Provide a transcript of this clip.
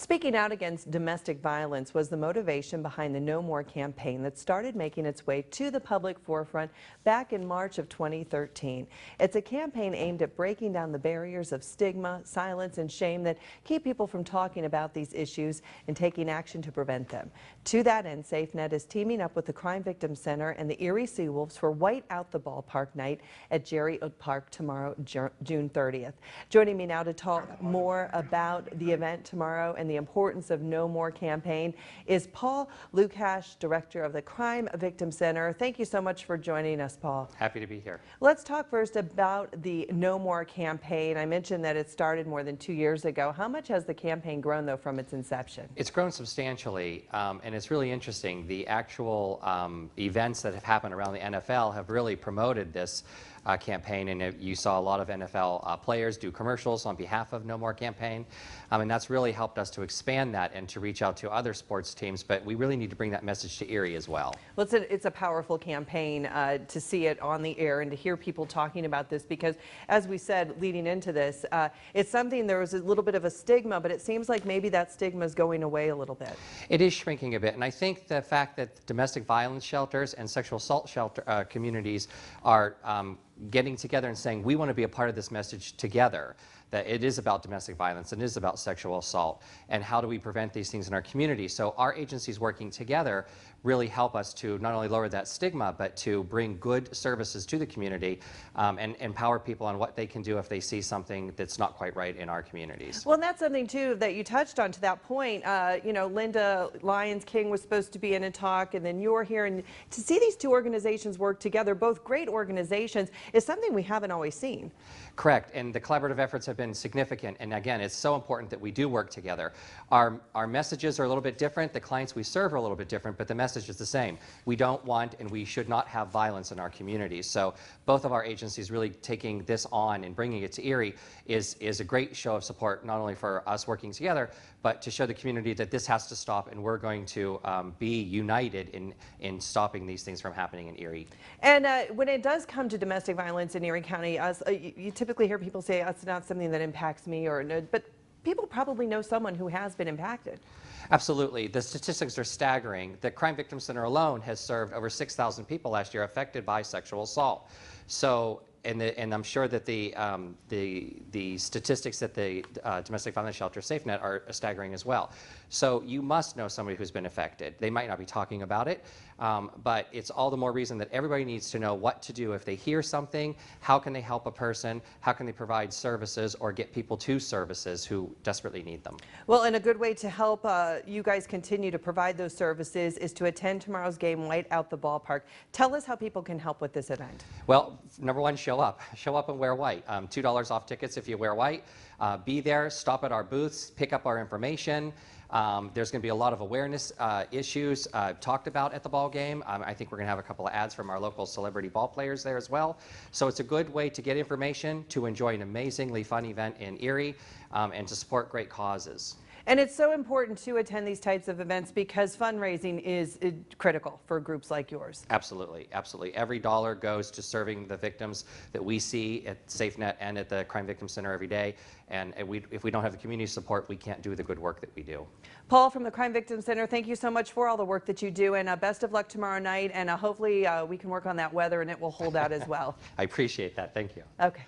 Speaking out against domestic violence was the motivation behind the No More campaign that started making its way to the public forefront back in March of 2013. It's a campaign aimed at breaking down the barriers of stigma, silence, and shame that keep people from talking about these issues and taking action to prevent them. To that end, SafeNet is teaming up with the Crime Victim Center and the Erie Seawolves for White Out the Ballpark night at Jerry Oak Park tomorrow, June 30th. Joining me now to talk more about the event tomorrow and the importance of No More campaign is Paul Lukash, Director of the Crime Victim Center. Thank you so much for joining us, Paul. Happy to be here. Let's talk first about the No More campaign. I mentioned that it started more than 2 years ago. How much has the campaign grown, though, from its inception? It's grown substantially, and it's really interesting. The actual events that have happened around the NFL have really promoted this campaign, and you saw a lot of NFL players do commercials on behalf of No More campaign, and that's really helped us to expand that and to reach out to other sports teams, but we really need to bring that message to Erie as well. Well, it's a powerful campaign to see it on the air and to hear people talking about this because, as we said leading into this, it's something there was a little bit of a stigma, but it seems like maybe that stigma is going away a little bit. It is shrinking a bit, and I think the fact that domestic violence shelters and sexual assault shelter communities are getting together and saying we want to be a part of this message together, that it is about domestic violence and it is about sexual assault and how do we prevent these things in our community. So our agencies working together really help us to not only lower that stigma but to bring good services to the community and empower people on what they can do if they see something that's not quite right in our communities. Well, and that's something too that you touched on to that point. You know, Linda Lyons King was supposed to be in a talk, and then you're here, and to see these two organizations work together, both great organizations, is something we haven't always seen. Correct, and the collaborative efforts have been significant, and again, it's so important that we do work together. Our messages are a little bit different, the clients we serve are a little bit different, but the message is the same. We don't want and we should not have violence in our communities. So both of our agencies really taking this on and bringing it to Erie is a great show of support, not only for us working together, but to show the community that this has to stop, and we're going to be united in stopping these things from happening in Erie. And when it does come to domestic violence in Erie County, you typically hear people say it's not something that impacts me, but people probably know someone who has been impacted. Absolutely. The statistics are staggering. The Crime Victim Center alone has served over 6,000 people last year affected by sexual assault. So, and I'm sure that the statistics at the domestic violence shelter SafeNet are staggering as well. So you must know somebody who's been affected. They might not be talking about it, but it's all the more reason that everybody needs to know what to do if they hear something. How can they help a person? How can they provide services or get people to services who desperately need them? Well, and a good way to help you guys continue to provide those services is to attend tomorrow's game, White Out the Ballpark. Tell us how people can help with this event. Well, number one, show up and wear white. $2 off tickets if you wear white. Be there, stop at our booths, pick up our information. There's going to be a lot of awareness issues talked about at the ball game. I think we're going to have a couple of ads from our local celebrity ball players there as well. So it's a good way to get information, to enjoy an amazingly fun event in Erie, and to support great causes. And it's so important to attend these types of events because fundraising is critical for groups like yours. Absolutely, absolutely. Every dollar goes to serving the victims that we see at SafeNet and at the Crime Victim Center every day. And if we don't have the community support, we can't do the good work that we do. Paul from the Crime Victim Center, thank you so much for all the work that you do, and best of luck tomorrow night. And hopefully we can work on that weather and it will hold out as well. I appreciate that. Thank you. Okay.